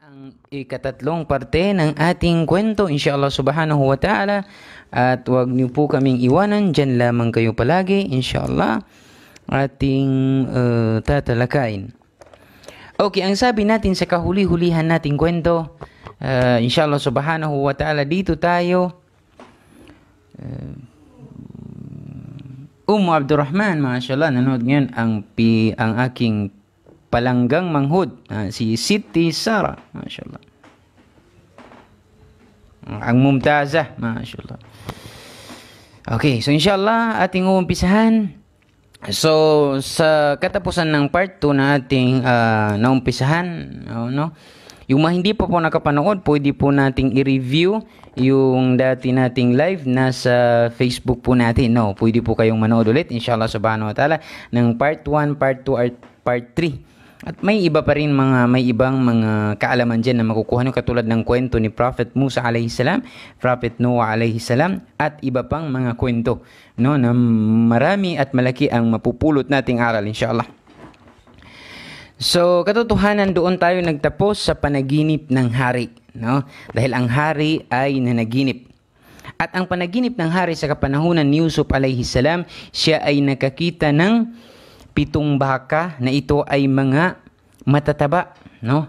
Ang ikatatlong parte ng ating kwento, insyaAllah subhanahu wa ta'ala. At huwag niyo po kaming iwanan, dyan lamang kayo palagi, insyaAllah, ating tatalakayin. Okay, ang sabi natin sa kahuli-hulihan nating kwento, insyaAllah subhanahu wa ta'ala, dito tayo, Abdurrahman, mashallah, nanood ngayon ang aking palanggang manghud, si Siti Sara, mashallah. Ang Mumtazah, mashallah. Okay, so inshallah ating uumpisahan. So sa katapusan ng part 2 na ating naumpisahan, no? Yung mga hindi pa po nakapanood, pwede po nating i-review yung dati nating live nasa Facebook po natin. No, pwede po kayong manood ulit inshallah subhanahu wa ta'ala ng part 1, part 2 at part 3. At may iba pa rin may ibang mga kaalaman dyan na makukuha nyo, katulad ng kwento ni Prophet Musa alayhi salam, Prophet Noah alayhi salam, at iba pang mga kwento, no, na marami at malaki ang mapupulot nating aral inshallah. So katotohanan, doon tayo nagtapos sa panaginip ng hari, no? Dahil ang hari ay nanaginip. At ang panaginip ng hari sa kapanahunan ni Yusuf alayhi salam, siya ay nakakita ng 7 baka na ito ay mga matataba, no?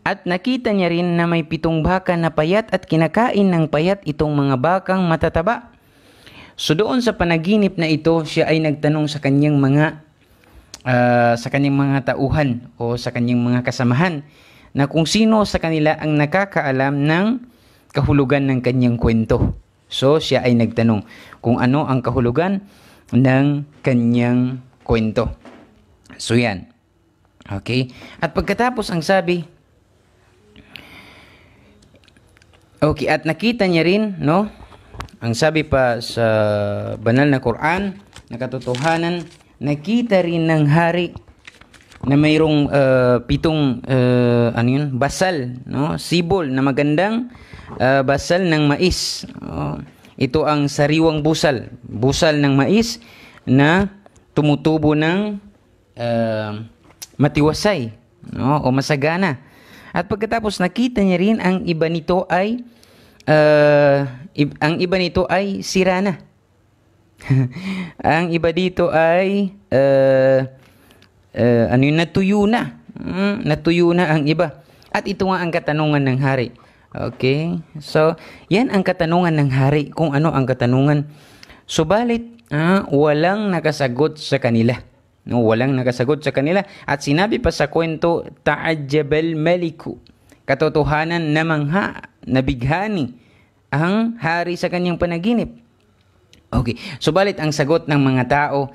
At nakita niya rin na may 7 baka na payat at kinakain ng payat itong mga bakang matataba. So doon sa panaginip na ito, siya ay nagtanong sa kanyang mga tauhan o sa kanyang mga kasamahan na kung sino sa kanila ang nakakaalam ng kahulugan ng kanyang kwento. So siya ay nagtanong kung ano ang kahulugan ng kanyang kwento. So yan. Okay. At pagkatapos ang sabi, okay, at nakita niya rin, no? Ang sabi pa sa banal na Quran, na katotohanan, nakita rin ng hari na mayroong 7 basal, no? Sibol na magandang basal ng mais. Ito ang sariwang busal ng mais na tumutubo ng matiwasay, no, o masagana. At pagkatapos nakita niya rin ang iba nito ay sira na. Ang iba dito ay natuyo na. Natuyo na ang iba. At ito nga ang katanungan ng hari. Okay? So, yan ang katanungan ng hari. Kung ano ang katanungan. Subalit, walang nakasagot sa kanila. No, walang nakasagot sa kanila. At sinabi pa sa kwento, ta'ajjabal maliku. Katotohanan na mangha, nabighani ang hari sa kanyang panaginip. Okay. Subalit ang sagot ng mga tao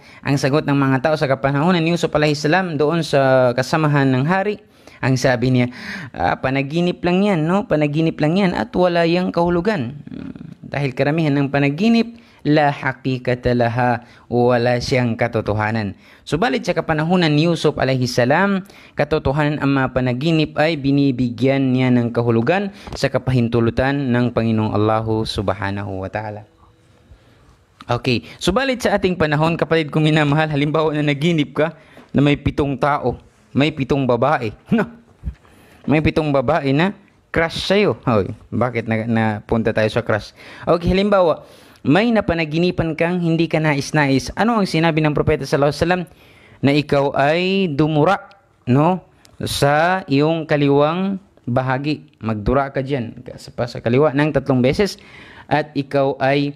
sa kapanahunan ni Yusuf alayhi salam doon sa kasamahan ng hari, ang sabi niya, panaginip lang yan, no? Panaginip lang yan at wala yang kahulugan. Dahil karamihan ng panaginip, la haqiqata laha, wala siyang katotohanan. Subalit sa kapanahunan ni Yusuf alayhi salam, katotohanan ang mga panaginip ay binibigyan niya ng kahulugan sa kapahintulutan ng Panginoong Allah subhanahu wa ta'ala. Okay, subalit sa ating panahon, kapatid kong minamahal, halimbawa na naginip ka na may 7 tao, may 7 babae, no? May 7 babae na crush sa'yo. Hoy, bakit napunta tayo sa crush? Okay, halimbawa, may napanaginipan kang hindi ka nais-nais. Ano ang sinabi ng propeta sallallahu alaihi wasallam? Na ikaw ay dumura, no? Sa iyong kaliwang bahagi. Magdura ka diyan sa kaliwa ng 3 beses at ikaw ay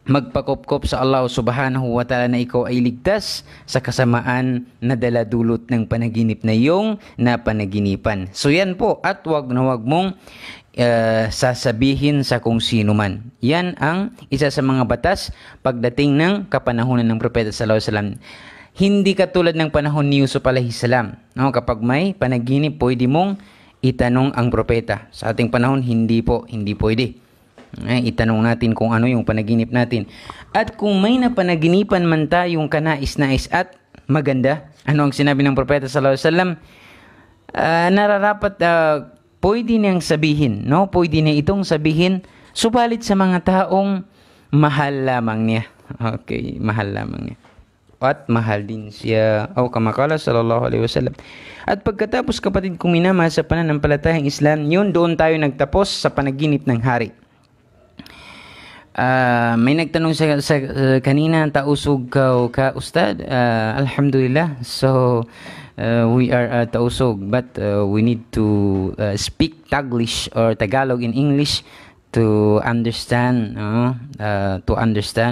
magpakopkop sa Allah subhanahu wa ta'ala na ikaw ay ligtas sa kasamaan na daladulot ng panaginip na iyong napanaginipan. So yan po, at wag mong sasabihin sa kung sino man. Yan ang isa sa mga batas pagdating ng kapanahunan ng propeta sallallahu alaihi wasallam. Hindi katulad ng panahon ni Yusuf alayhi salam. No, kapag may panaginip, pwede mong itanong ang propeta. Sa ating panahon, hindi pwede. Itanong natin kung ano yung panaginip natin. At kung may napanaginipan man tayong kanais-nais at maganda, ano ang sinabi ng propeta sallallahu alaihi wasallam? Nararapat pwede niyang sabihin, no? Pwede niya itong sabihin, subalit sa mga taong mahal lamang niya. Okay, mahal lamang niya. at mahal din siya. O kama qala sallallahu alaihi wasallam. At pagkatapos kapatid kong minamahal sa pananampalatayang Islam, yun doon tayo nagtapos sa panaginip ng hari. May nagtanong sa kanina, tausog ka ustad? Alhamdulillah. So we are tausog, but we need to speak Taglish or Tagalog in English to understand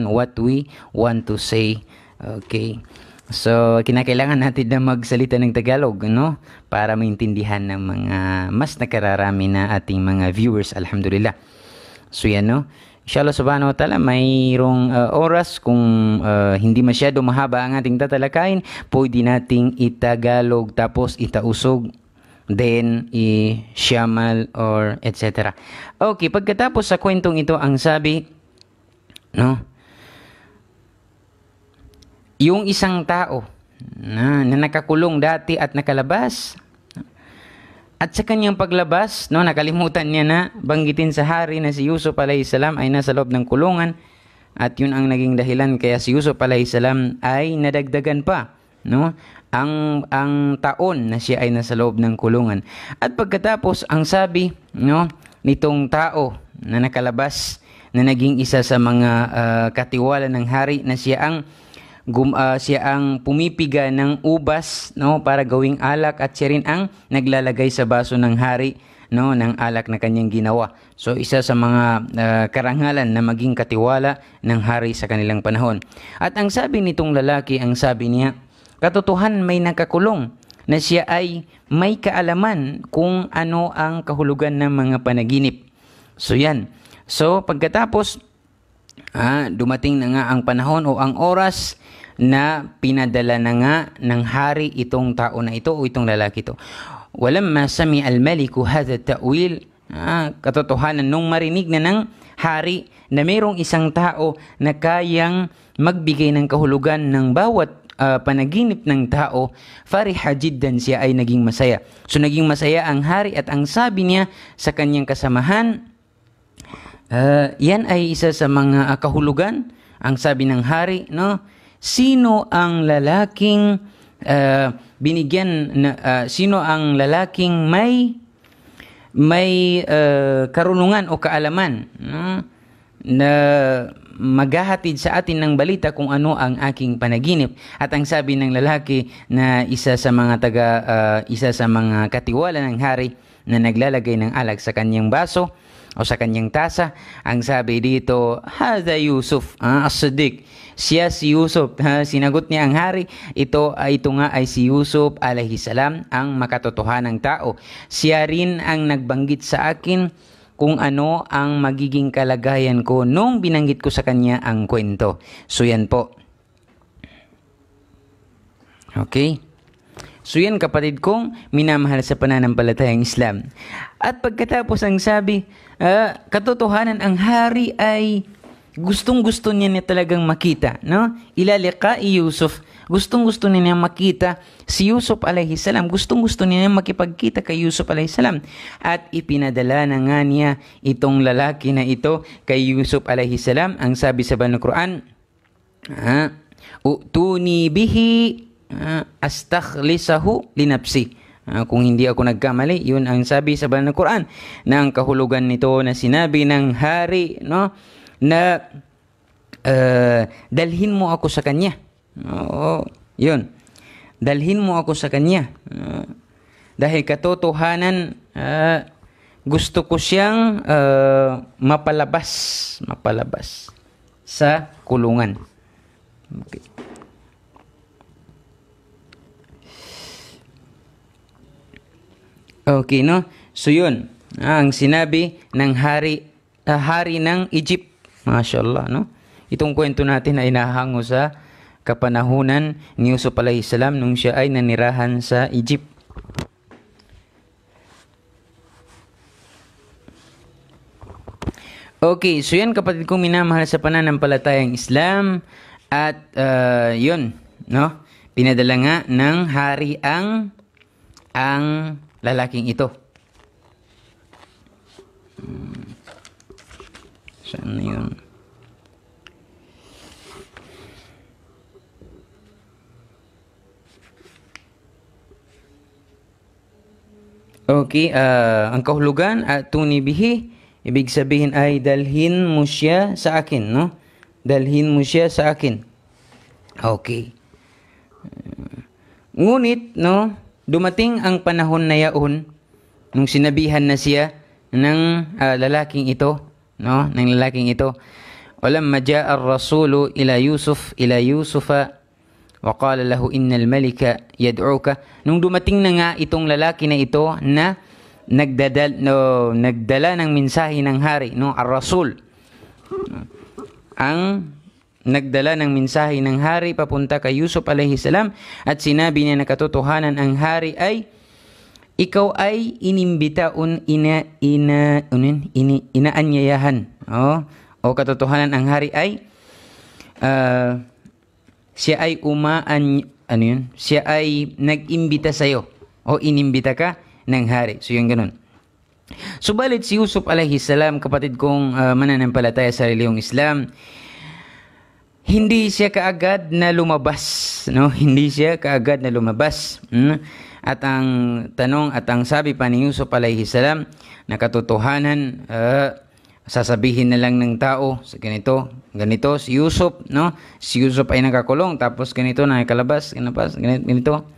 what we want to say. Okay. So kinakailangan natin na magsalita ng Tagalog, no? Para maintindihan ng mga mas nakararami na ating mga viewers. Alhamdulillah. So yan, no? Inshallah subhanahu wa ta'ala, mayroong oras kung hindi masyado mahaba ang ating tatalakayin, pwede nating itagalog tapos itausog, then i-syamal or etc. Okay, pagkatapos sa kwentong ito, ang sabi, no? Yung isang tao na nakakulong dati at nakalabas, at sa kanyang paglabas, no, nakalimutan niya na banggitin sa hari na si Yusuf alayhisalam ay nasa loob ng kulungan, at yun ang naging dahilan kaya si Yusuf alayhisalam ay nadagdagan pa, no, ang taon na siya ay nasa loob ng kulungan. At pagkatapos, ang sabi, no, nitong tao na nakalabas na naging isa sa mga katiwala ng hari, na siya ang pumipiga ng ubas, no, para gawing alak, at siya rin ang naglalagay sa baso ng hari, no, ng alak na kanyang ginawa. So isa sa mga karangalan na maging katiwala ng hari sa kanilang panahon. At ang sabi nitong lalaki, ang sabi niya, katotohanan may nakakulong na siya ay may kaalaman kung ano ang kahulugan ng mga panaginip. So yan. So pagkatapos dumating na nga ang panahon o ang oras na pinadala na nga ng hari itong tao na ito o itong lalaki ito. Walamma sami al-maliku hadha ta'wil, katotohanan nung marinig na ng hari na mayroong isang tao na kayang magbigay ng kahulugan ng bawat panaginip ng tao, fariha jiddan, siya ay naging masaya. So naging masaya ang hari, at ang sabi niya sa kanyang kasamahan, yan ay isa sa mga kahulugan. Ang sabi ng hari, no, sino ang lalaking sino ang lalaking may karunungan o kaalaman, no, na maghahatid sa atin ng balita kung ano ang aking panaginip. At ang sabi ng lalaki na isa sa mga katiwala ng hari na naglalagay ng alak sa kanyang baso o sa kanyang tasa, ang sabi dito, hadha Yusuf as-Siddiq, siya si Yusuf. Sinagot niya ang hari, ito nga ay si Yusuf alayhi salam, ang makatotohanang tao. Siya rin ang nagbanggit sa akin kung ano ang magiging kalagayan ko nung binanggit ko sa kanya ang kwento. So yan po. Okay. So yan kapatid kong minamahal sa pananampalatayang Islam. At pagkatapos ang sabi, katotohanan ang hari ay gustong-gusto niya talagang makita, no? Ila liqa'i Yusuf. Gustong-gusto niya makita si Yusuf alayhi salam. Gustong-gusto niya makipagkita kay Yusuf alayhi salam. At ipinadala na nga niya itong lalaki na ito kay Yusuf alayhi salam. Ang sabi sa Banal Quran, "Utuni bihi astakhlisahu linapsi." Kung hindi ako nagkamali, yun ang sabi sa Banal Quran, na ang kahulugan nito na sinabi ng hari, no, na dalhin mo ako sa kanya. Oo, yun. Dalhin mo ako sa kanya. Dahil katotohanan, gusto ko siyang mapalabas sa kulungan. Okay. Okay, no? So yun, ang sinabi ng hari ng Egypt. Mashallah, no? Itong kwento natin ay nahango sa kapanahunan ni Yusuf alayhi salam nung siya ay nanirahan sa Egypt. Okay, so yan kapatid kong minamahal sa pananampalatayang Islam. At yun, no? Pinadala nga ng hari ang lalaking ito. Saan na yun? Okay, ang kahulugan atuni bihi, ibig sabihin ay dalhin mo siya sa akin, no? Dalhin mo siya sa akin. Okay. Ngunit, no, dumating ang panahon na yaon nung sinabihan na siya ng lalaking ito, no, ng lalaking ito. Walamma jaa ar-rasulu ila Yusufa wa qala lahu innal malika yad'uka. Nung dumating na nga itong lalaki na ito na nagdala ng mensahe ng hari, no, ar-rasul. Ang nagdala ng mensahe ng hari papunta kay Yusuf alayhi salam at sinabi niya na katotohanan ang hari ay ikaw ay inimbitaon inaanyayahan. O katotohanan ang hari ay siya ay siya ay nag-imbita sa iyo o inimbita ka ng hari. So yung ganun. Subalit si Yusuf alayhi salam, kapatid kong mananampalataya sa relihiyong Islam, hindi siya kaagad na lumabas, no? Hindi siya kaagad na lumabas. At ang tanong at ang sabi pa ni Yusuf alayhi salam na katotohanan, sasabihin na lang ng tao sa ganito si Yusuf, no? Si Yusuf ay nakakulong tapos ganito nakakalabas, ganito.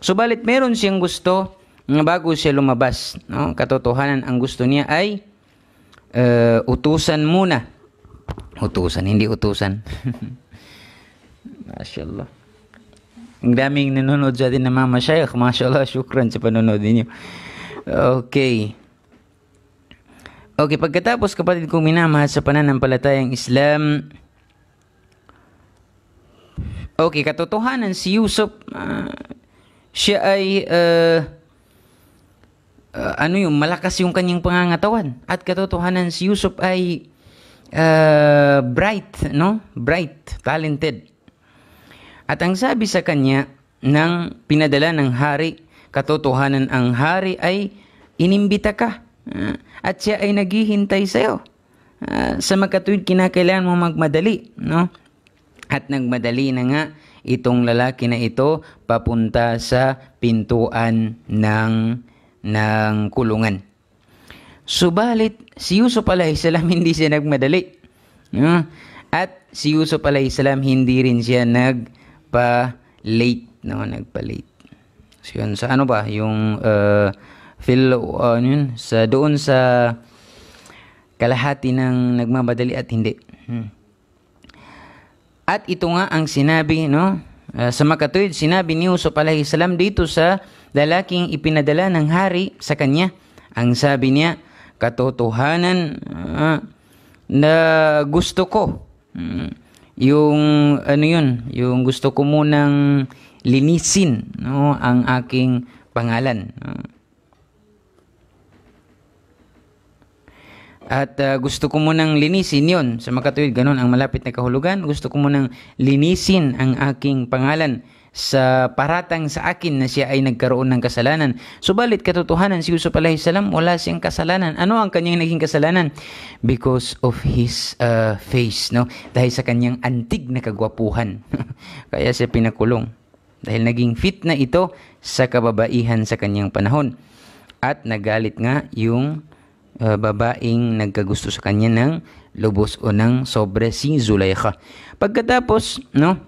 Subalit meron siyang gusto bago siya lumabas, no? Katotohanan ang gusto niya ay utusan muna. Utusan, hindi utusan. Masyaallah. Ang daming nanonood sa atin ng mga masyayikh. Masyaallah, syukran sa panonood ninyo. Okay. Okay, pagkatapos kapatid kong minamahal sa pananampalatayang Islam, okay, katotohanan si Yusuf, siya ay malakas yung kanyang pangangatawan. At katotohanan si Yusuf ay bright, no? Bright, talented. At ang sabi sa kanya ng pinadala ng hari, katotohanan ang hari ay inimbita ka. At siya ay naghihintay sa iyo. Sa magkatuwid kinakailangan mo magmadali, no? At nagmadali na nga itong lalaki na ito papunta sa pintuan ng kulungan. Subalit si Yusuf alayhi salam hindi siya nagmadali. At si Yusuf alayhi salam hindi rin siya nagpa-late, no? Nagpa-late. So yun, sa ano ba? Yung doon sa kalahati ng nagmamadali at hindi. At ito nga ang sinabi, no? Sa makatuwid, sinabi ni Yusuf alayhi salam dito sa lalaking ipinadala ng hari sa kanya. Ang sabi niya, katotohanan na gusto ko. Yung gusto ko munang linisin, no, ang aking pangalan. At gusto ko munang linisin yon. Sa makatuwid, ganun ang malapit na kahulugan. Gusto ko munang linisin ang aking pangalan sa paratang sa akin na siya ay nagkaroon ng kasalanan. Subalit katotohanan si Yusuf alayhi salam, wala siyang kasalanan. Ano ang kanyang naging kasalanan? Because of his face, no? Dahil sa kanyang antig na kagwapuhan. Kaya siya pinakulong. Dahil naging fit na ito sa kababaihan sa kanyang panahon. At nagalit nga yung babaeng nagkagusto sa kanya ng lubos o ng sobre, si Zulaykha. Pagkatapos, no,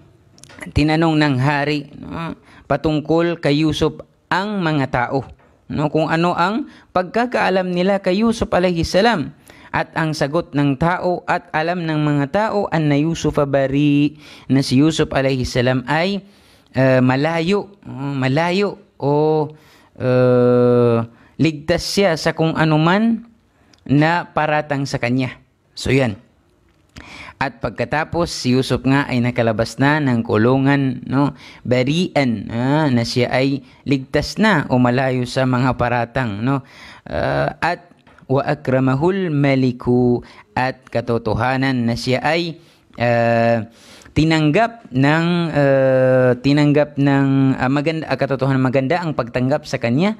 tinanong ng hari, no, patungkol kay Yusuf ang mga tao, no, kung ano ang pagkakaalam nila kay Yusuf alayhi salam. At ang sagot ng tao at alam ng mga tao na Yusuf bari, na si Yusuf alayhi salam ay malayo o ligtas siya sa kung anuman na paratang sa kanya. So yan. At pagkatapos si Yusuf nga ay nakalabas na ng kulungan, no, barian, na siya ay ligtas na o malayo sa mga paratang, no. At wa akramahul maliku, at katotohanan na siya ay tinanggap ng maganda, katotohanan maganda ang pagtanggap sa kanya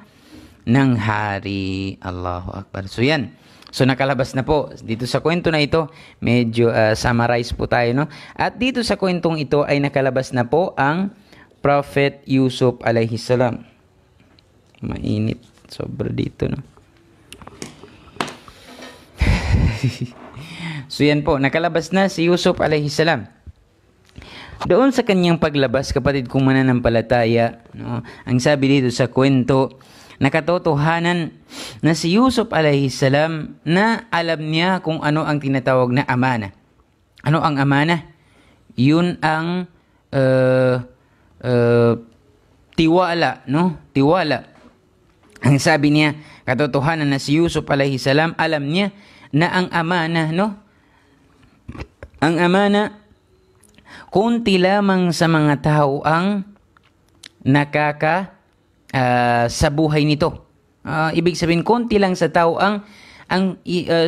ng hari. Allahu Akbar. So yan. So nakalabas na po dito sa kwento na ito, medyo summarize po tayo, no? At dito sa kwentong ito ay nakalabas na po ang Prophet Yusuf alayhi salam. Mainit. Sobra dito, no? So yan po, nakalabas na si Yusuf alayhi salam. Doon sa kanyang paglabas, kapatid kong mananampalataya, no, ang sabi dito sa kwento, nakatotohanan na si Yusuf alayhi salam na alam niya kung ano ang tinatawag na amana. Ano ang amana? Yun ang tiwala, no? Tiwala. Ang sabi niya, katotohanan na si Yusuf alayhi salam, alam niya na ang amana, no? Ang amana, kunti lamang sa mga tao ang sa buhay nito. Ibig sabihin, konti lang sa tao ang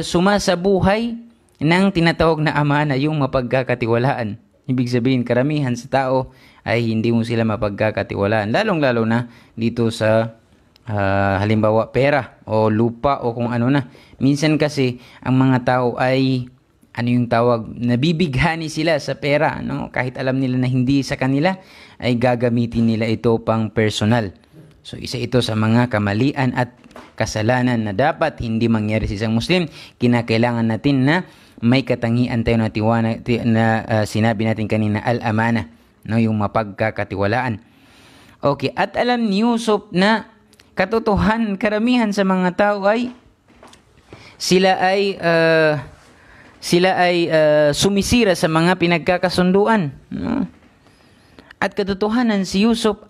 sumasabuhay ng tinatawag na amana, yung mapagkakatiwalaan. Ibig sabihin, karamihan sa tao ay hindi mo sila mapagkakatiwalaan. Lalong-lalo na dito sa halimbawa pera o lupa o kung ano na. Minsan kasi ang mga tao ay nabibighani sila sa pera, no? Kahit alam nila na hindi sa kanila, ay gagamitin nila ito pang personal. So isa ito sa mga kamalian at kasalanan na dapat hindi mangyari sa isang Muslim. Kinakailangan natin na may katangian tayo na sinabi natin kanina, al-amana, no? Yung mapagkakatiwalaan. Okay, at alam ni Yusuf na katotohanan, karamihan sa mga tao ay sila ay sumisira sa mga pinagkakasunduan, no? At katotohanan, si Yusuf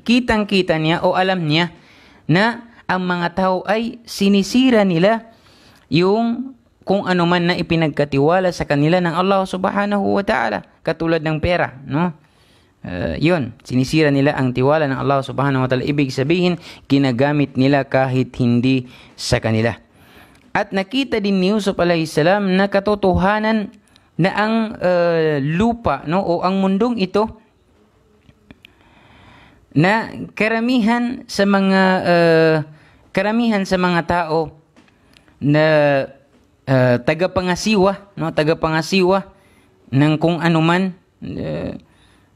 kitang-kita niya o alam niya na ang mga tao ay sinisira nila yung kung ano man na ipinagkatiwala sa kanila ng Allah subhanahu wa ta'ala, katulad ng pera, no? Yun, sinisira nila ang tiwala ng Allah subhanahu wa ta'ala. Ibig sabihin, ginagamit nila kahit hindi sa kanila. At nakita din ni Yusuf alayhi salam na katotohanan na ang lupa, no, o ang mundong ito, na karamihan sa mga tao na tagapangasiwa, no, tagapangasiwa ng kung ano man,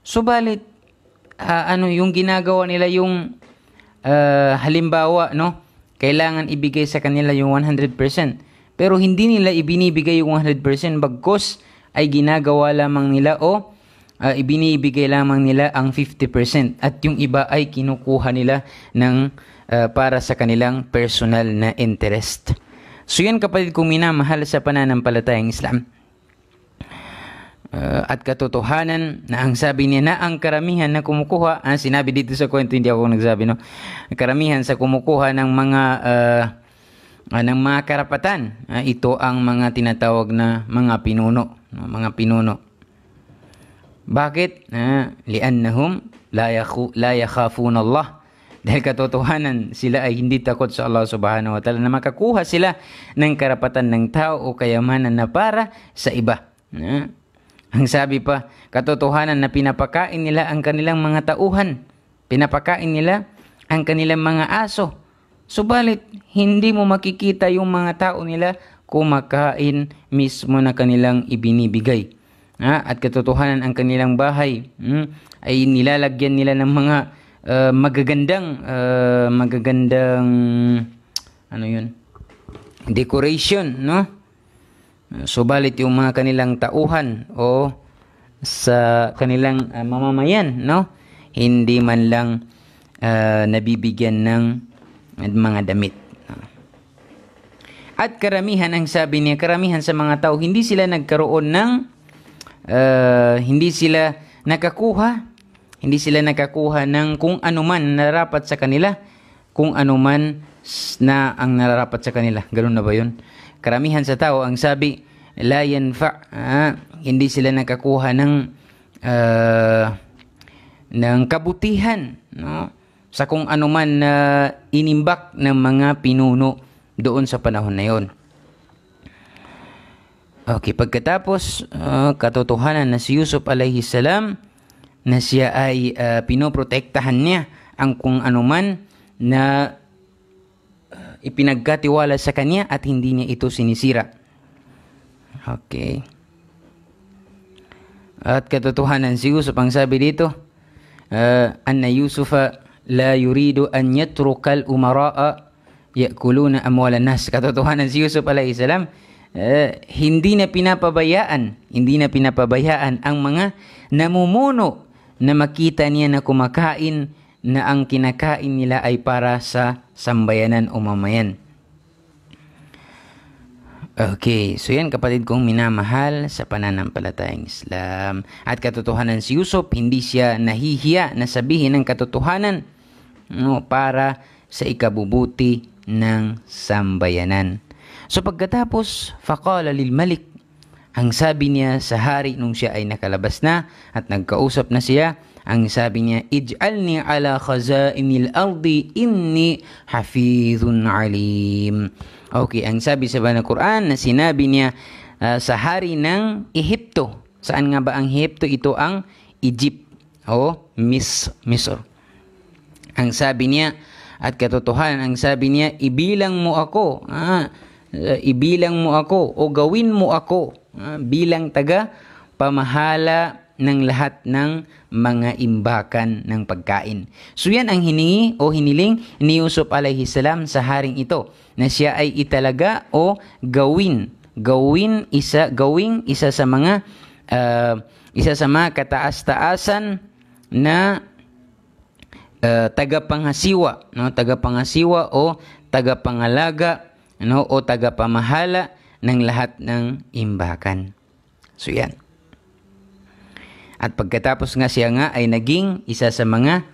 subalit yung ginagawa nila, yung halimbawa, no, kailangan ibigay sa kanila yung 100%. Pero hindi nila ibinibigay yung 100%, bagkus ay ginagawa lamang nila o ibinibigay lamang nila ang 50%. At yung iba ay kinukuha nila para sa kanilang personal na interest. So yan, kapatid kong minamahal sa pananampalatayang Islam. At katotohanan na ang sabi niya na ang karamihan na kumukuha, sinabi dito sa kwento, hindi ako nagsabi, no? Karamihan sa kumukuha ng mga karapatan, ito ang mga tinatawag na mga pinuno, no? Mga pinuno. Bakit? Li'annahum la yakhafuna Allah. Dahil katotohanan, sila ay hindi takot sa Allah subhanahu wa ta'ala na makakuha sila ng karapatan ng tao o kayamanan na para sa iba. Ang sabi pa, katotohanan na pinapakain nila ang kanilang mga tauhan. Pinapakain nila ang kanilang mga aso. Subalit, hindi mo makikita yung mga tao nila kumakain mismo na kanilang ibinibigay. At katotohanan, ang kanilang bahay ay nilalagyan nila ng mga magagandang decoration, no? Subalit yung mga kanilang tauhan o sa kanilang mamamayan, no, hindi man lang nabibigyan ng mga damit. At karamihan, ang sabi niya, karamihan sa mga tao, hindi sila nagkaroon ng hindi sila nakakuha ng kung ano man nararapat sa kanila, kung ano man na ang nararapat sa kanila. Ganun na ba yun? Karamihan sa tao, ang sabi, la yanfa, hindi sila nakakuha ng kabutihan, no, sa kung ano man na inimbak ng mga pinuno doon sa panahon na yon. Okay, pagkatapos, katotohanan na si Yusuf alayhi salam na siya ay pinoprotektahan niya ang kung ano man na ipinagkatiwala sa kanya at hindi niya ito sinisira. Okay. At katotohanan si Yusuf, ang sabi dito, anna Yusufa la yuridu an yatrukal umara'a ya'kuluna amwalan nas. Katotohanan si Yusuf alayhi salam, hindi na pinapabayaan ang mga namumuno na makita niya na kumakain na ang kinakain nila ay para sa sambayanan o mamayan. Okay, so yan kapatid kong minamahal sa pananampalatayang Islam. At katotohanan si Yusuf, hindi siya nahihiya na sabihin ng katotohanan, no, para sa ikabubuti ng sambayanan. So pagkatapos, faqala lil malik, ang sabi niya sa hari nung siya ay nakalabas na at nagkausap na siya, ang sabi niya, ij'alni ala khazainil ardi inni hafizun alim. Okay, ang sabi sa Banal Quran na sinabi niya sa hari ng Ehipto. Saan nga ba ang Ehipto? Ito ang Egypt o Misr. Ang sabi niya, at katotohanan, ang sabi niya, ibilang mo ako o gawin mo ako bilang taga pamahala ng lahat ng mga imbakan ng pagkain. So yan ang hiningi o hiniling ni Yusuf alayhi salam sa haring ito, na siya ay italaga o gawing isa sa mga kataas-taasan na tagapangasiwa, no, tagapangasiwa o tagapangalaga, no, o tagapamahala ng lahat ng imbakan. So yan. At pagkatapos nga siya nga ay naging isa sa mga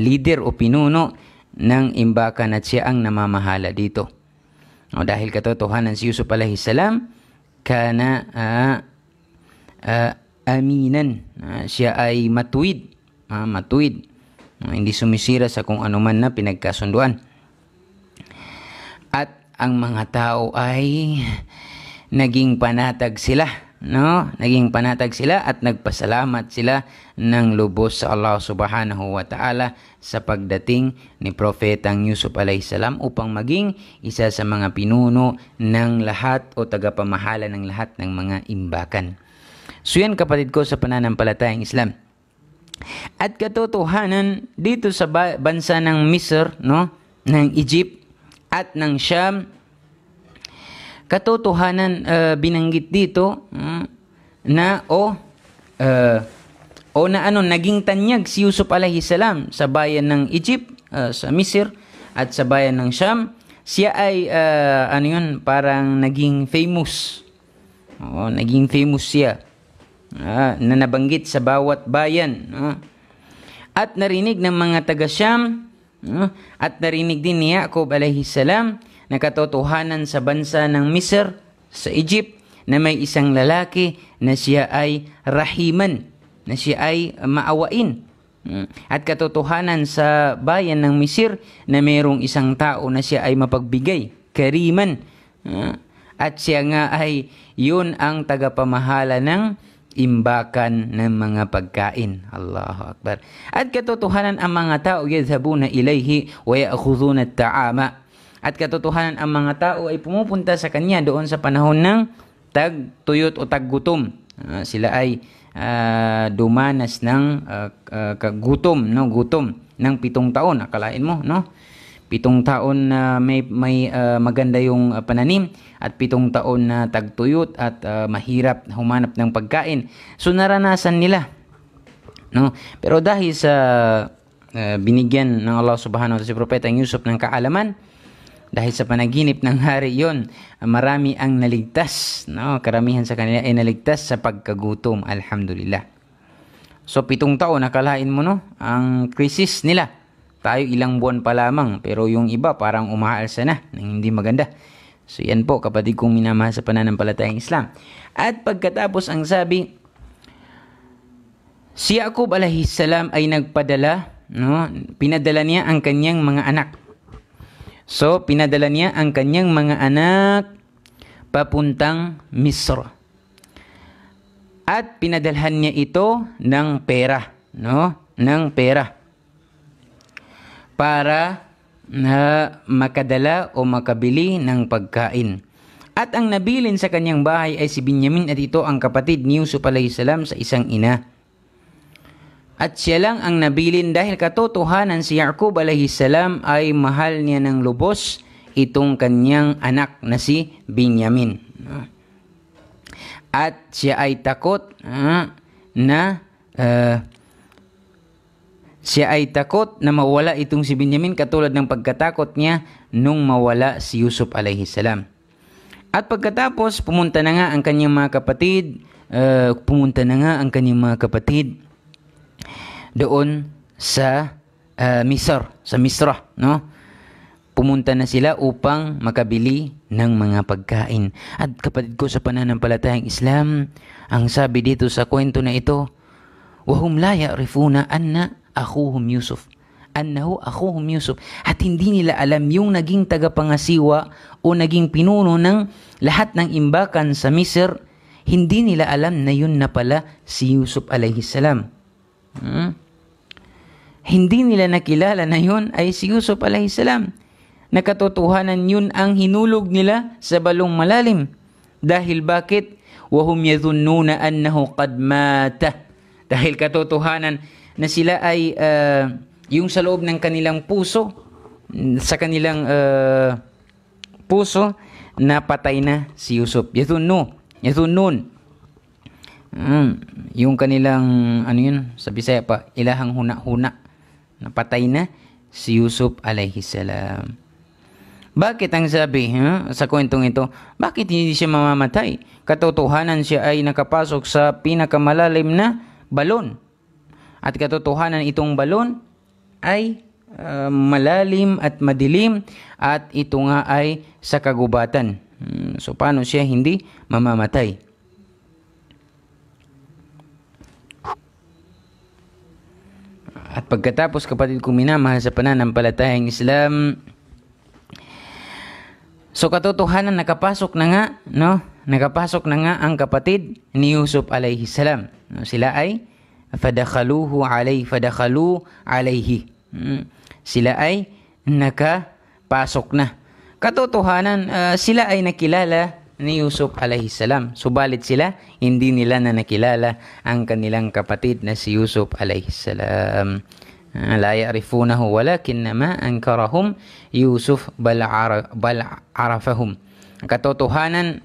leader o pinuno ng imbakan at siya ang namamahala dito. O, dahil katotohanan si Yusuf alayhi salam, kana aminan, siya ay matuwid, hindi sumisira sa kung anuman na pinagkasunduan. At ang mga tao ay naging panatag sila, no? Naging panatag sila at nagpasalamat sila ng lubos sa Allah subhanahu wa ta'ala sa pagdating ni Propetang Yusuf alayhi salam upang maging isa sa mga pinuno ng lahat o tagapamahala ng lahat ng mga imbakan. So yan kapatid ko sa pananampalatayang Islam. At katotohanan dito sa bansa ng Misr, no, ng Egypt at ng Sham, katotohanan binanggit dito naging tanyag si Yusuf alayhi salam sa bayan ng Egypt, sa Misr at sa bayan ng Sham. Siya ay parang naging famous. Naging famous siya. Na nabanggit sa bawat bayan. At narinig ng mga taga Sham, at narinig din ni Yaqub alayhi salam na katotohanan sa bansa ng Misr, sa Egypt, na may isang lalaki na siya ay rahiman, na siya ay maawain. At katotohanan sa bayan ng Misr na mayroong isang tao na siya ay mapagbigay, kariman. At siya nga ay yun ang tagapamahala ng imbakan ng mga pagkain. Allahu Akbar. At katotohanan ang mga tao yadhabuna ilayhi wa ya'khudhuna at-ta'ama. At katotohanan ang mga tao ay pumupunta sa kanya doon sa panahon ng tagtuyot o taggutom. Sila ay dumanas ng gutom ng 7 taon. Akalain mo, no? 7 taon na may maganda yung pananim at 7 taon na tagtuyot at mahirap humanap ng pagkain. So naranasan nila, no? Pero dahil sa binigyan ng Allah subhanahu wa ta'ala si Propeta Yusuf ng kaalaman, dahil sa panaginip ng hari yon, marami ang naligtas, no? Karamihan sa kanila ay naligtas sa pagkagutom. Alhamdulillah. So 7 taon, nakalain mo, no? Ang krisis nila. Tayo ilang buwan pa lamang, pero yung iba parang umaalsa na ng hindi maganda. So yan po kapatid kong minamahal sa pananampalatayang Islam. At pagkatapos ang sabi, si Yaqub alayhi salam ay nagpadala, no? Pinadala niya ang kanyang mga anak. So, pinadala niya ang kanyang mga anak papuntang Misr. At pinadalhan niya ito ng pera, no? Ng pera. Para makadala o makabili ng pagkain. At ang nabilin sa kanyang bahay ay si Binyamin, at ito ang kapatid ni Yusuf alayhi salam sa isang ina. At siya lang ang nabilin dahil katotohanan si Yaqub alayhi salam ay mahal niya ng lubos itong kanyang anak na si Binyamin. At siya ay takot na mawala itong si Binyamin katulad ng pagkatakot niya nung mawala si Yusuf alayhi salam. At pagkatapos pumunta na nga ang kanyang mga kapatid doon sa Misra, no? Pumunta na sila upang makabili ng mga pagkain. At kapatid ko sa pananampalatayang Islam, ang sabi dito sa kwento na ito, wahum la ya'rifuna annahu akhuhum Yusuf. At hindi nila alam yung naging tagapangasiwa o naging pinuno ng lahat ng imbakan sa Misr, hindi nila alam na yun na pala si Yusuf alayhi salam. Hindi nila nakilala na yun ay si Yusuf alayhi salam. Nakatotohanan yun ang hinulog nila sa balong malalim. Dahil bakit? Wahum yadhunnuna annahu qad mata. Dahil katotohanan na sila ay yung sa loob ng kanilang puso, sa kanilang puso, napatay na si Yusuf. Yadhunnun. Yung kanilang, sa Bisaya pa, ilahang huna-huna. Napatay na si Yusuf alayhi salam. Bakit ang sabi sa kwentong ito? Bakit hindi siya mamamatay? Katotohanan siya ay nakapasok sa pinakamalalim na balon. At katotohanan itong balon ay malalim at madilim at ito nga ay sa kagubatan. So paano siya hindi mamamatay? At pagkatapos, kapatid kong minamahal sa pananampalatayang Islam, so katotohanan nakapasok na nga ang kapatid ni Yusuf alayhi salam. Sila ay fadakhalu alayhi. Sila ay nakapasok na. Katotohanan sila ay nakilala ni Yusuf alayhi salam. Subalit sila hindi nila na nakilala ang kanilang kapatid na si Yusuf alayhi salam. La ya'rifunahu walakinnama ankarahum Yusuf bal arafahum. Katotohanan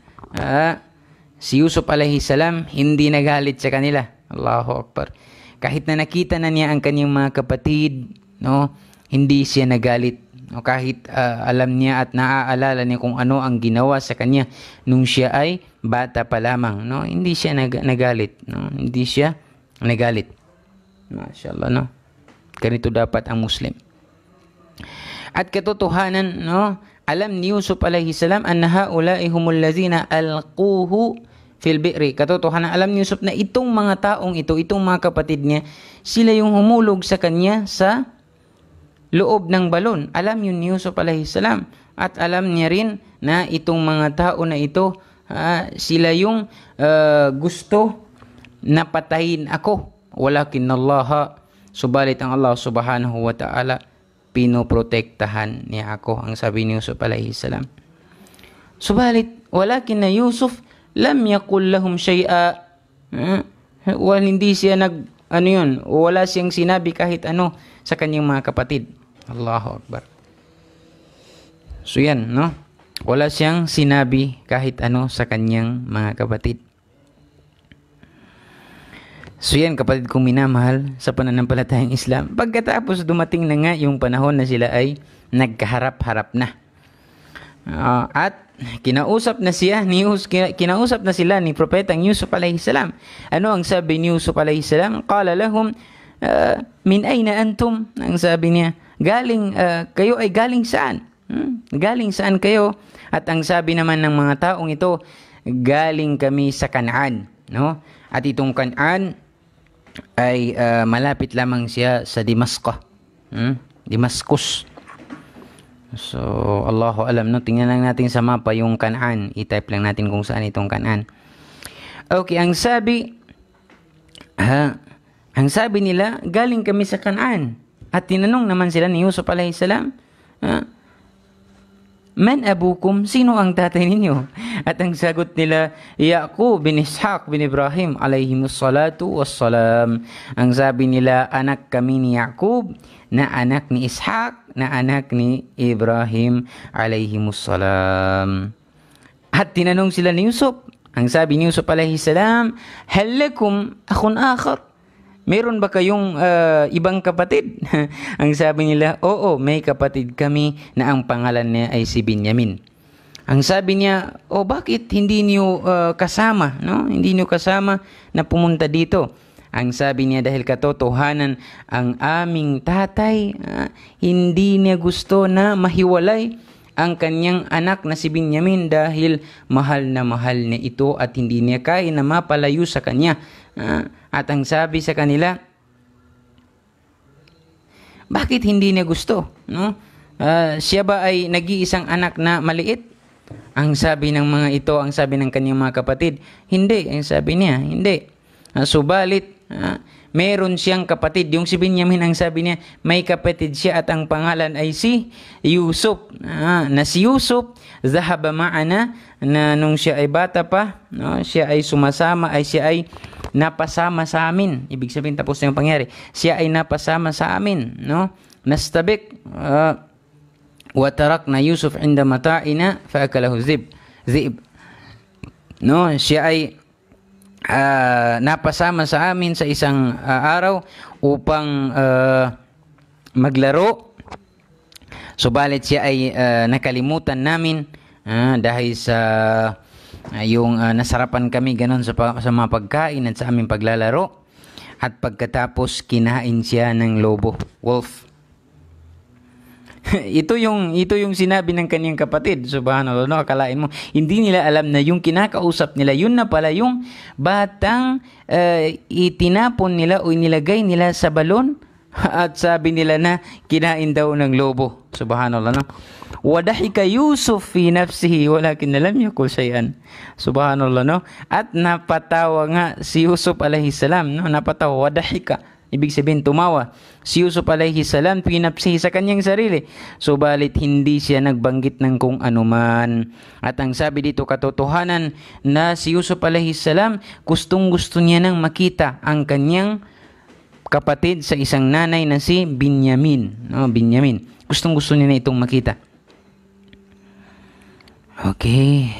si Yusuf alayhi salam hindi nagalit sa kanila. Allahu Akbar. Kahit na nakita na niya ang kanyang mga kapatid, hindi siya nagalit. Kahit alam niya at naaalala niya kung ano ang ginawa sa kanya nung siya ay bata pa lamang, hindi siya nagalit, hindi siya nagalit. Mashallah, ganito dapat ang Muslim. At katotohanan, alam ni Yusuf alayhi salam anna haula'i humul ladzina alquhu fil bi'ri. Katotohanan, alam ni Yusuf na itong mga taong ito, itong mga kapatid niya, sila yung humulog sa kanya sa loob ng balon. Alam yun ni Yusuf alayhi salam. At alam niya rin na itong mga tao na ito, sila yung gusto na patayin ako. Walakin Allah, subalit ang Allah subhanahu wa ta'ala, pinoprotektahan niya ako. Ang sabi ni Yusuf alayhi salam. Subalit, walakin na Yusuf, lam yakul lahum shay'a. Hindi siya wala siyang sinabi kahit ano sa kanyang mga kapatid. Allahu Akbar. So yan, wala siyang sinabi kahit ano sa kanyang mga kapatid. So yan, kapatid kong minamahal sa pananampalatayang Islam. Pagkatapos dumating na nga yung panahon na sila ay nagkaharap-harap na. At kinausap na sila ni Propetang Yusuf alayhi salam. Ano ang sabi ni Yusuf alayhi salam? Qala lahum min ayna antum? Ang sabi niya, kayo ay galing saan? Galing saan kayo? At ang sabi naman ng mga taong ito, galing kami sa Kanaan, At itong Kanaan ay malapit lamang siya sa Damascus. So, Allahu alam, tingnan lang natin sa mapa yung Kanaan. I-type lang natin kung saan itong Kanaan. Okay, ang sabi nila, galing kami sa Kanaan. At tinanong naman sila ni Yusuf alayhi salam, Man abukum? Sino ang tatay ninyo? At ang sagot nila, Yaqub bin Ishaq bin Ibrahim alayhimus salatu wassalam. Ang sabi nila, anak kami ni Yaqub, na anak ni Ishaq, na anak ni Ibrahim alayhimus salam. At tinanong sila ni Yusuf. Ang sabi ni Yusuf alayhi salam, hal lakum akhun akhar? Meron ba kayong ibang kapatid? Ang sabi nila, oo, may kapatid kami na ang pangalan niya ay si Binyamin. Ang sabi niya, bakit hindi niyo kasama? No? Hindi niyo kasama na pumunta dito. Ang sabi niya, dahil katotohanan, ang aming tatay, hindi niya gusto na mahiwalay ang kanyang anak na si Binyamin dahil mahal na mahal niya ito at hindi niya kaya na mapalayo sa kanya. At ang sabi sa kanila, bakit hindi niya gusto? No? Siya ba ay nag-iisang anak na maliit? Ang sabi ng mga ito, ang sabi ng kanyang mga kapatid, hindi. Ang sabi niya, hindi. Subalit, meron siyang kapatid. Yung si Binyamin, ang sabi niya, may kapatid siya at ang pangalan ay si Yusuf. Na si Yusuf, zahaba ma'ana, na nung siya ay bata pa, no, siya ay sumasama, siya ay napasama sa amin. Ibig sabihin, tapos na yung pangyari. Siya ay napasama sa amin. No? Nastabik, watarak na Yusuf inda mata'ina, faakalahu zib. No? Siya ay napasama sa amin sa isang araw upang maglaro. Subalit siya ay nakalimutan namin dahil sa yung nasarapan kami ganon sa mga pagkain at sa aming paglalaro. At pagkatapos kinain siya ng lobo, wolf. ito yung sinabi ng kaniyang kapatid. Subhanallah, no? Akalain mo, hindi nila alam na yung kinakausap nila, yun na pala yung batang itinapon nila o inilagay nila sa balon at sabi nila na kinain daw ng lobo. Subhanallah, no? Wadahika Yusuf fi nafsihi walakin lam yakul shay'an. Subhanallah, no? At napatawa nga si Yusuf alayhi salam, no? Napatawa, wadahika. Ibig sabihin, tumawa si Yusuf alayhi salam fi nafsihi, sa kanyang sarili. Subalit hindi siya nagbanggit ng kung anuman. At ang sabi dito, katotohanan na si Yusuf alayhi salam, gustong-gusto niya nang makita ang kanyang kapatid sa isang nanay na si Binyamin. No, Binyamin. Gustong-gusto niya na itong makita. Okay.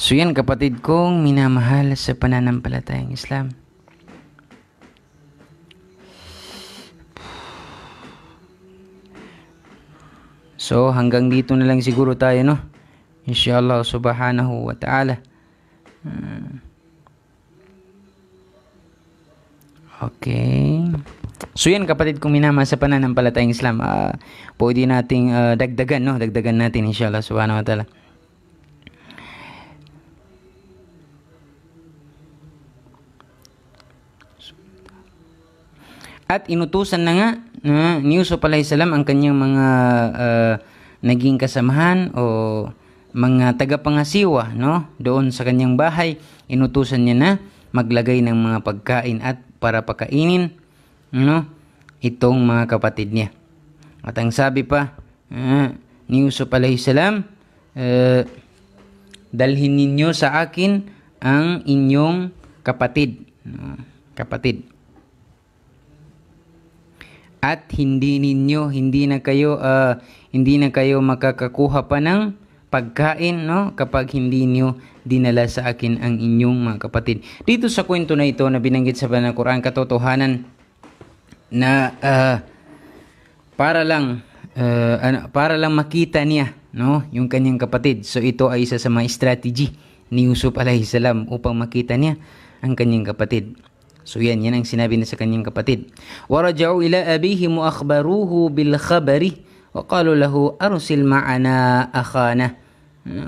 So yan, kapatid kong minamahal sa pananampalatayang Islam. So hanggang dito na lang siguro tayo, no? Inshallah subhanahu wa ta'ala. Okay. So yan, kapatid kong minamahal sa pananampalatayang Islam, pwede nating dagdagan, no? Dagdagan natin inshallah subhanahu wa ta'ala. At inutusan na nga ni Yusuf alayhi salam ang kanyang mga naging kasamahan o mga tagapangasiwa, no, doon sa kanyang bahay. Inutusan niya na maglagay ng mga pagkain at para pakainin, no, itong mga kapatid niya. At ang sabi pa ni Yusuf alayhi salam, dalhin ninyo sa akin ang inyong kapatid, kapatid. At hindi na kayo makakakuha pa ng pagkain, no, kapag hindi niyo dinala sa akin ang inyong mga kapatid. Dito sa kwento na ito na binanggit sa Banal Quran, katotohanan na para lang makita niya, no, yung kanyang kapatid. So ito ay isa sa mga strategy ni Yusuf alayhi salam upang makita niya ang kanyang kapatid. So yan ang sinabi na sa kanyang kapatid. Waraja'u ila abihim wa akhbaruhu bil khabari wa qalu lahu arsil ma'ana akhana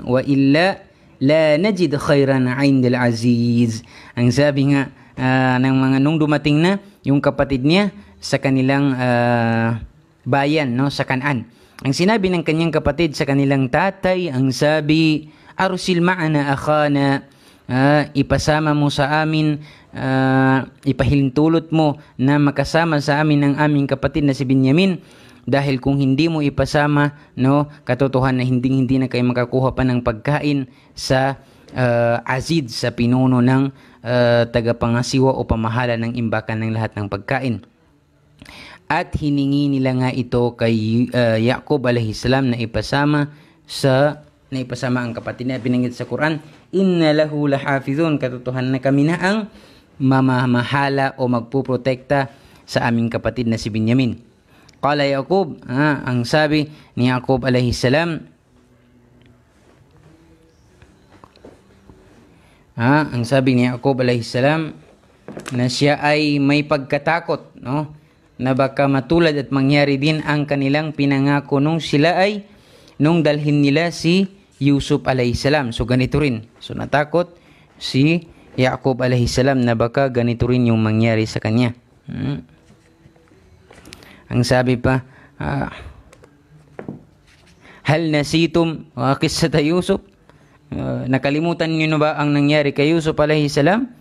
wa illa la najid khairan 'indal aziz. Ang sabi nga ng mga nung dumating na yung kapatid niya sa kanilang bayan, no, sa Kanaan. Ang sinabi ng kanyang kapatid sa kanilang tatay, ang sabi, arsil ma'ana akhana, ipasama mo sa amin ipahilintulot mo na makasama sa amin ang aming kapatid na si Binyamin, dahil kung hindi mo ipasama, no, katotohanan na hindi na kayo makakuha pa ng pagkain sa azid, sa pinuno ng tagapangasiwa o pamahala ng imbakan ng lahat ng pagkain. At hiningi nila nga ito kay Yaqub alayhi salam na ipasama ang kapatid na binanggit sa Quran, inna lahu lahafizun, katotohanan na kami na ang mamamahala o magpuprotekta sa aming kapatid na si Binyamin. Qala Yaqub, ang sabi ni Yaqub alayhi salam, ang sabi ni Yaqub alayhi salam na siya ay may pagkatakot, no, na baka matulad at mangyari din ang kanilang pinangako nung dalhin nila si Yusuf alayhi salam. So ganito rin. So natakot si Yaqub alayhi salam na baka ganito rin yung mangyari sa kanya. Ang sabi pa, hal nasitum qissata Yusuf? Nakalimutan niyo na ba ang nangyari kay Yusuf alayhi salam?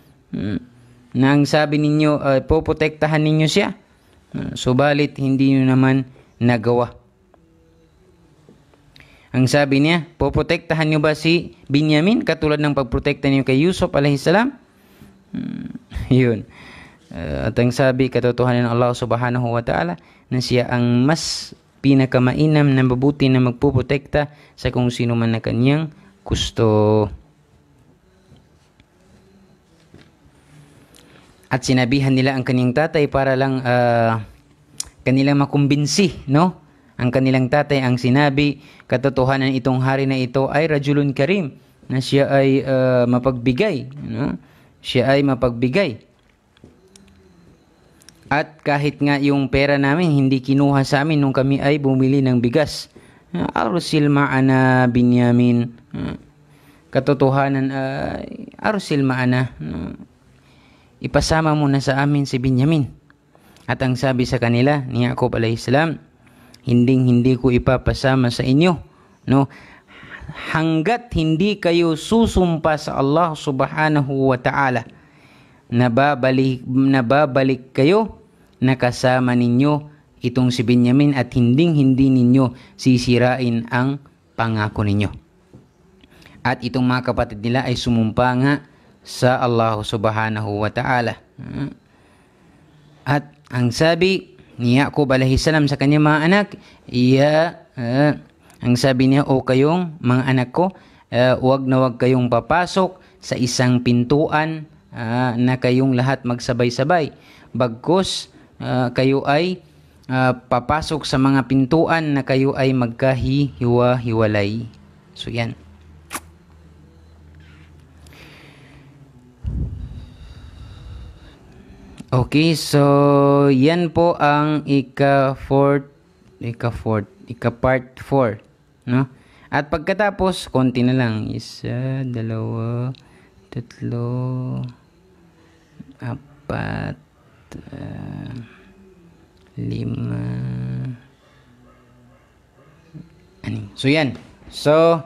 Na ang sabi ninyo, poprotektahan ninyo siya. Subalit hindi niyo naman nagawa. Ang sabi niya, poprotektahan niyo ba si Binyamin katulad ng pagprotekta niyo kay Yusuf alayhi salam? Yun. At ang sabi, katotohanan ng Allah subhanahu wa ta'ala na siya ang mas pinakamainam na mabuti na magpuprotekta sa kung sino man na kanyang gusto. At sinabihan nila ang kanyang tatay para lang kanilang makumbinsi, no? Ang kanilang tatay ang sinabi, katotohanan itong hari na ito ay rajulun karim, na siya ay mapagbigay, no? Siya ay mapagbigay. At kahit nga yung pera namin hindi kinuha sa amin nung kami ay bumili ng bigas. Arsil ma'ana Binyamin. Katotohanan, arsil ma'ana. Ipasama mo na sa amin si Binyamin. At ang sabi sa kanila ni Yaqub alayhi salam, hindi ko ipapasama sa inyo, no, hanggat hindi kayo susumpa sa Allah subhanahu wa ta'ala na babalik kayo na kasama ninyo itong si Binyamin at hindi ninyo sisirain ang pangako ninyo. At itong mga kapatid nila ay sumumpa nga sa Allah subhanahu wa ta'ala. At ang sabi ni Yaqub alayhi salam sa kanyang mga anak, ang sabi niya, o kayong mga anak ko, huwag kayong papasok sa isang pintuan na kayong lahat magsabay-sabay. Bagkus kayo ay papasok sa mga pintuan na kayo ay magkahiwa-hiwalay. So yan. Okay, so yan po ang ika-part 4, no? At pagkatapos, konti na lang. 1, 2, 3, 4, 5. So yan. So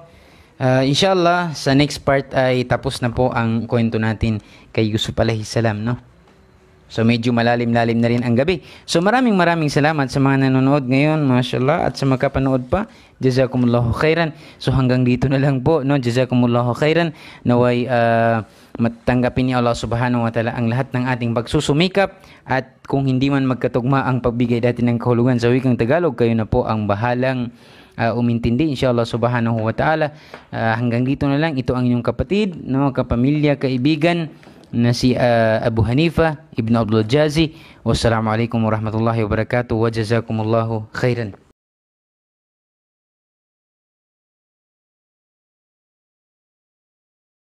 inshallah sa next part ay tapos na po ang kwento natin kay Yusuf alayhi salam, no? So medyo malalim-lalim na rin ang gabi. So maraming salamat sa mga nanonood ngayon, mashallah, at sa makapanood pa, jazakumullahu khairan. So hanggang dito na lang po, no? Jazakumullahu khairan. Naway matanggapin ni Allah subhanahu wa ta'ala ang lahat ng ating pagsusumikap, at kung hindi man magkatugma ang pagbigay natin ng kahulugan sa wikang Tagalog, kayo na po ang bahalang umintindi, inshallah subhanahu wa ta'ala. Hanggang dito na lang. Ito ang inyong kapatid, no, kapamilya, kaibigan na si Abu Hanifa Ibn Abdul Jazi. Wassalamualaikum warahmatullahi wabarakatuh wa jazakumullahu khairan.